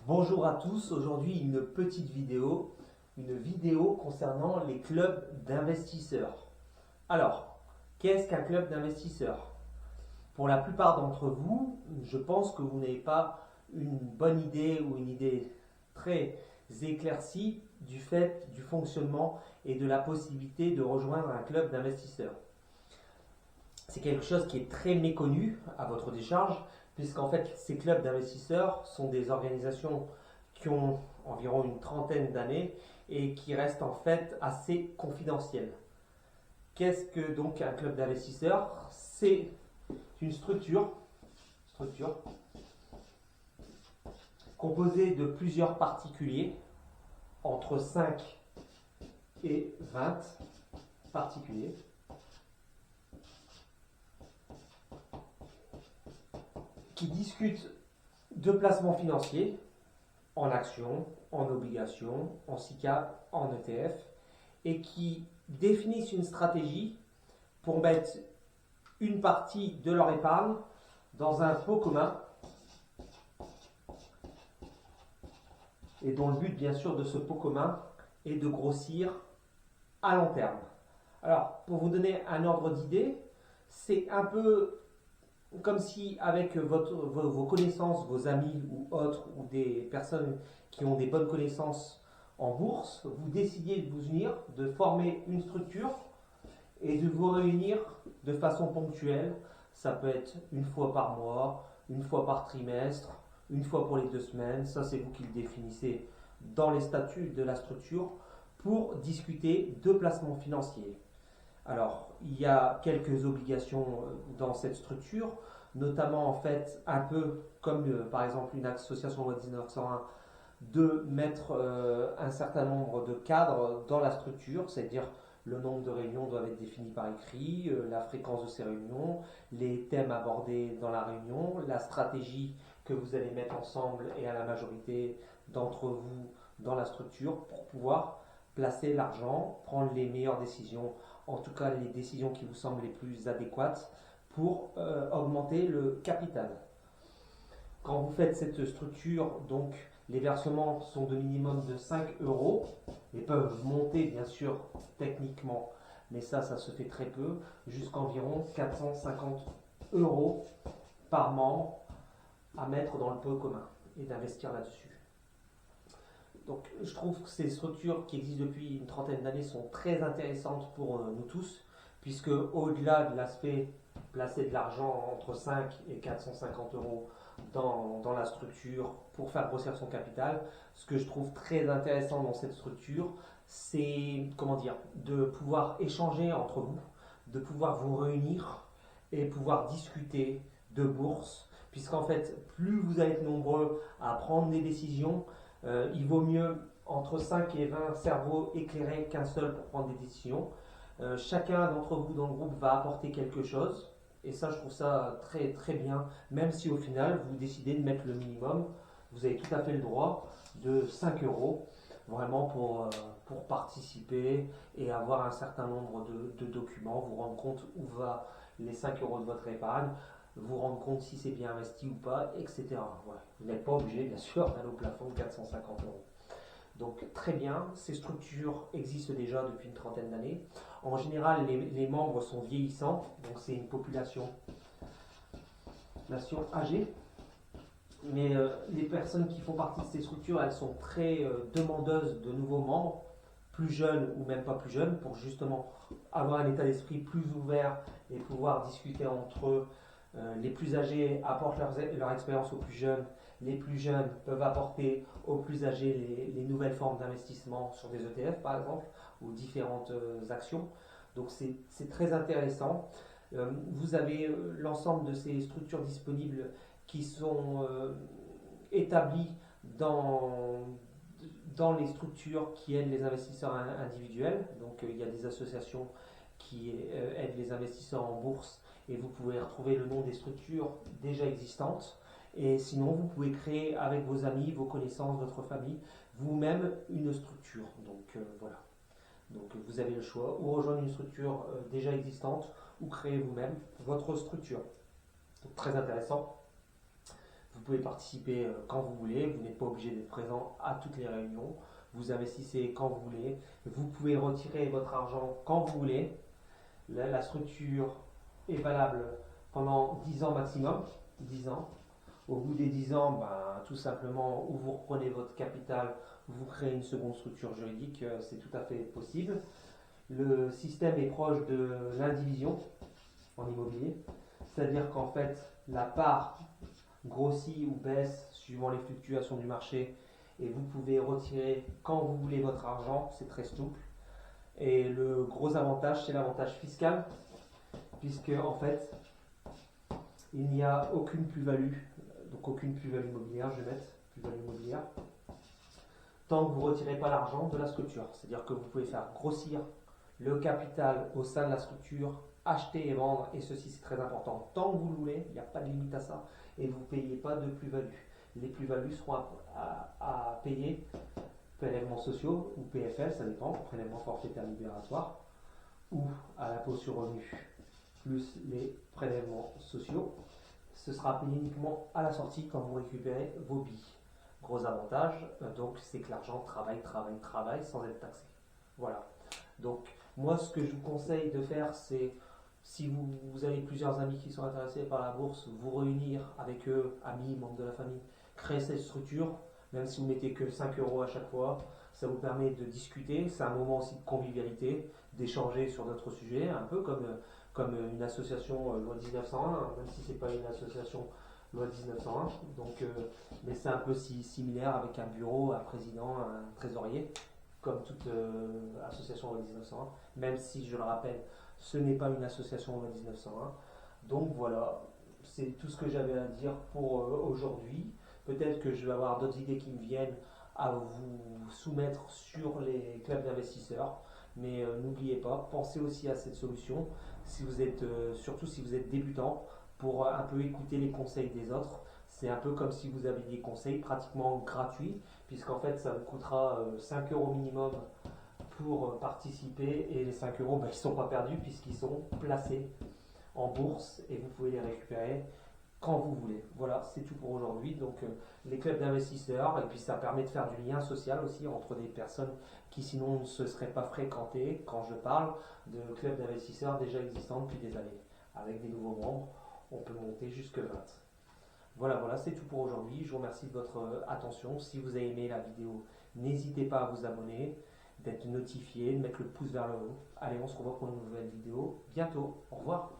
Bonjour à tous, aujourd'hui une petite vidéo concernant les clubs d'investisseurs. Alors, qu'est-ce qu'un club d'investisseurs? Pour la plupart d'entre vous, je pense que vous n'avez pas une bonne idée ou une idée très éclaircie du fait du fonctionnement et de la possibilité de rejoindre un club d'investisseurs. C'est quelque chose qui est très méconnu à votre décharge, puisqu'en fait ces clubs d'investisseurs sont des organisations qui ont environ une trentaine d'années et qui restent en fait assez confidentielles. Qu'est-ce que donc un club d'investisseurs? C'est une structure composée de plusieurs particuliers, entre 5 et 20 particuliers, qui discutent de placements financiers en actions, en obligations, en SICA, en ETF, et qui définissent une stratégie pour mettre une partie de leur épargne dans un pot commun, et dont le but bien sûr de ce pot commun est de grossir à long terme. Alors, pour vous donner un ordre d'idée, c'est un peu comme si avec vos connaissances, vos amis ou autres, ou des personnes qui ont des bonnes connaissances en bourse, vous décidiez de vous unir, de former une structure et de vous réunir de façon ponctuelle. Ça peut être une fois par mois, une fois par trimestre, une fois pour les 2 semaines. Ça, c'est vous qui le définissez dans les statuts de la structure pour discuter de placements financiers. Alors, il y a quelques obligations dans cette structure, notamment en fait un peu comme par exemple une association loi 1901, de mettre un certain nombre de cadres dans la structure, c'est-à-dire le nombre de réunions doivent être définis par écrit, la fréquence de ces réunions, les thèmes abordés dans la réunion, la stratégie que vous allez mettre ensemble et à la majorité d'entre vous dans la structure pour pouvoir placer l'argent, prendre les meilleures décisions, en tout cas les décisions qui vous semblent les plus adéquates pour augmenter le capital. Quand vous faites cette structure, donc les versements sont de minimum de 5 euros et peuvent monter bien sûr techniquement, mais ça se fait très peu, jusqu'à environ 450 euros par membre à mettre dans le pot commun et d'investir là-dessus. Donc je trouve que ces structures qui existent depuis une trentaine d'années sont très intéressantes pour nous tous, puisque au-delà de l'aspect placer de l'argent entre 5 et 450 euros dans la structure pour faire grossir son capital, ce que je trouve très intéressant dans cette structure, c'est de pouvoir échanger entre vous, de pouvoir vous réunir et pouvoir discuter de bourse, puisqu'en fait, plus vous allez être nombreux à prendre des décisions, il vaut mieux entre 5 et 20 cerveaux éclairés qu'un seul pour prendre des décisions. Chacun d'entre vous dans le groupe va apporter quelque chose. Et ça, je trouve ça très très bien. Même si au final, vous décidez de mettre le minimum, vous avez tout à fait le droit de 5 euros, vraiment pour participer et avoir un certain nombre de documents, vous rendre compte où va les 5 euros de votre épargne, vous rendre compte si c'est bien investi ou pas, etc. Ouais. Vous n'êtes pas obligé, bien sûr, d'aller au plafond de 450 euros. Donc très bien, ces structures existent déjà depuis une trentaine d'années. En général, les membres sont vieillissants, donc c'est une population âgée. Mais les personnes qui font partie de ces structures, elles sont très demandeuses de nouveaux membres, plus jeunes ou même pas plus jeunes, pour justement avoir un état d'esprit plus ouvert et pouvoir discuter entre eux. Les plus âgés apportent leur expérience aux plus jeunes. Les plus jeunes peuvent apporter aux plus âgés les nouvelles formes d'investissement sur des ETF par exemple, ou différentes actions. Donc c'est très intéressant. Vous avez l'ensemble de ces structures disponibles qui sont établies dans les structures qui aident les investisseurs individuels. Donc il y a des associations qui aident les investisseurs en bourse et vous pouvez retrouver le nom des structures déjà existantes. Et sinon, vous pouvez créer avec vos amis, vos connaissances, votre famille, vous-même une structure. Donc voilà. Donc vous avez le choix, ou rejoindre une structure déjà existante, ou créer vous-même votre structure. Donc très intéressant. Vous pouvez participer quand vous voulez, vous n'êtes pas obligé d'être présent à toutes les réunions. Vous investissez quand vous voulez. Vous pouvez retirer votre argent quand vous voulez. La structure est valable pendant 10 ans maximum. 10 ans. Au bout des 10 ans, tout simplement, où vous reprenez votre capital, vous créez une seconde structure juridique, c'est tout à fait possible. Le système est proche de l'indivision en immobilier, c'est-à-dire qu'en fait, la part grossit ou baisse suivant les fluctuations du marché et vous pouvez retirer quand vous voulez votre argent, c'est très souple. Et le gros avantage, c'est l'avantage fiscal, puisque en fait, il n'y a aucune plus-value, donc aucune plus-value immobilière, je vais mettre plus-value immobilière, tant que vous ne retirez pas l'argent de la structure. C'est-à-dire que vous pouvez faire grossir le capital au sein de la structure, acheter et vendre, et ceci c'est très important. Tant que vous le voulez, il n'y a pas de limite à ça, et vous ne payez pas de plus-value. Les plus-values seront à payer prélèvements sociaux ou PFL, ça dépend, prélèvement forfaitaire libératoire, ou à l'impôt sur revenu, plus les prélèvements sociaux. Ce sera payé uniquement à la sortie quand vous récupérez vos billes. Gros avantage, donc, c'est que l'argent travaille sans être taxé. Voilà. Donc, moi, ce que je vous conseille de faire, c'est, si vous avez plusieurs amis qui sont intéressés par la bourse, vous réunir avec eux, amis, membres de la famille, créer cette structure, même si vous mettez que 5 euros à chaque fois, ça vous permet de discuter, c'est un moment aussi de convivialité, d'échanger sur d'autres sujets, un peu comme une association loi 1901, même si ce n'est pas une association loi 1901, donc, mais c'est un peu similaire avec un bureau, un président, un trésorier, comme toute association loi 1901, même si, je le rappelle, ce n'est pas une association loi 1901. Donc voilà, c'est tout ce que j'avais à dire pour aujourd'hui. Peut-être que je vais avoir d'autres idées qui me viennent à vous soumettre sur les clubs d'investisseurs. Mais n'oubliez pas, pensez aussi à cette solution, si vous êtes, surtout si vous êtes débutant, pour un peu écouter les conseils des autres. C'est un peu comme si vous aviez des conseils pratiquement gratuits, puisqu'en fait ça vous coûtera 5 euros minimum pour participer, et les 5 euros, ils ne sont pas perdus puisqu'ils sont placés en bourse et vous pouvez les récupérer quand vous voulez. Voilà, c'est tout pour aujourd'hui. Donc les clubs d'investisseurs, et puis ça permet de faire du lien social aussi entre des personnes qui sinon ne se seraient pas fréquentées. Quand je parle de clubs d'investisseurs déjà existants depuis des années, avec des nouveaux membres, on peut monter jusque 20. Voilà, c'est tout pour aujourd'hui. Je vous remercie de votre attention. Si vous avez aimé la vidéo, n'hésitez pas à vous abonner, d'être notifié, de mettre le pouce vers le haut. Allez, on se revoit pour une nouvelle vidéo bientôt. Au revoir.